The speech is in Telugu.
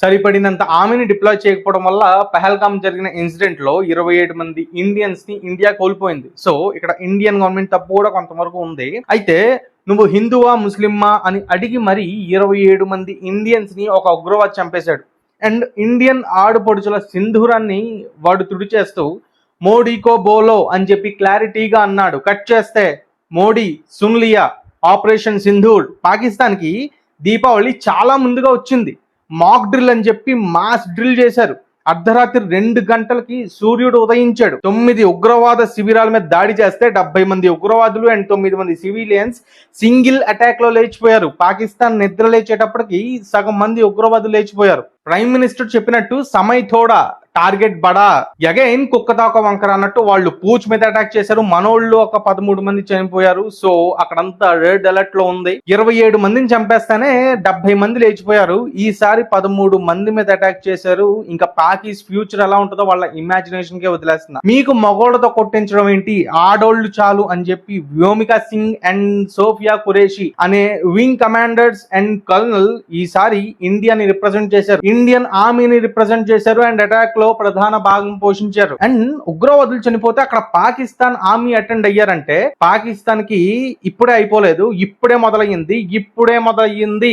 సరిపడినంత ఆర్మీని డిప్లాయ్ చేయకపోవడం వల్ల పహల్గామ్ జరిగిన ఇన్సిడెంట్ లో 27 మంది ఇండియన్స్ ని ఇండియా కోల్పోయింది. సో ఇక్కడ ఇండియన్ గవర్నమెంట్ తప్పు కూడా కొంతవరకు ఉంది. అయితే నువ్వు హిందువా ముస్లిమ్మా అని అడిగి మరి 27 మంది ఇండియన్స్ ని ఒక ఉగ్రవాది చంపేశాడు. అండ్ ఇండియన్ ఆడుపొడుచుల సింధూరాన్ని వాడు తుడిచేస్తూ మోడీకో బోలో అని చెప్పి క్లారిటీగా అన్నాడు. కట్ చేస్తే మోడీ సున్లియా ఆపరేషన్ సింధూర్ పాకిస్తాన్కి దీపావళి చాలా ముందుగా వచ్చింది. మాక్ డ్రిల్ అని చెప్పి మాస్ డ్రిల్ చేశారు. అర్ధరాత్రి 2 గంటలకి సూర్యుడు ఉదయించాడు. 9 ఉగ్రవాద శిబిరాల మీద దాడి చేస్తే 70 మంది ఉగ్రవాదులు అండ్ 9 మంది సివిలియన్స్ సింగిల్ అటాక్ లో లేచిపోయారు. పాకిస్తాన్ నిద్ర లేచేటప్పటికి సగం మంది ఉగ్రవాదులు లేచిపోయారు. ప్రైమ్ మినిస్టర్ చెప్పినట్టు సమయ్ థోడా టార్గెట్ బడా అగైన్ కుక్కతాక వంకర అన్నట్టు వాళ్ళు పూచ్ మీద అటాక్ చేశారు. మనోళ్ళు ఒక 13 మంది చనిపోయారు. సో అక్కడంతా రెడ్ అలర్ట్ లో ఉంది. 27 మందిని చంపేస్తానే 70 మంది లేచిపోయారు. ఈసారి 13 మంది మీద అటాక్ చేశారు. ఇంకా పాకిస్ ఫ్యూచర్ ఎలా ఉంటుందో వాళ్ళ ఇమాజినేషన్ కే వదిలేస్తున్నా. మీకు మగోళ్ళతో కొట్టించడం ఏంటి, ఆడోళ్లు చాలు అని చెప్పి వ్యోమికా సింగ్ అండ్ సోఫియా ఖురేషి అనే వింగ్ కమాండర్స్ అండ్ కర్నల్ ఈసారి ఇండియాని రిప్రజెంట్ చేశారు. ఇండియన్ ఆర్మీని రిప్రజెంట్ చేశారు అండ్ అటాక్ లో ప్రధాన భాగం పోషించారు. అండ్ ఉగ్రవాదులు చనిపోతే అక్కడ పాకిస్తాన్ ఆర్మీ అటెండ్ అయ్యారంటే పాకిస్తాన్ కి ఇప్పుడే అయిపోలేదు, ఇప్పుడే మొదలయ్యింది.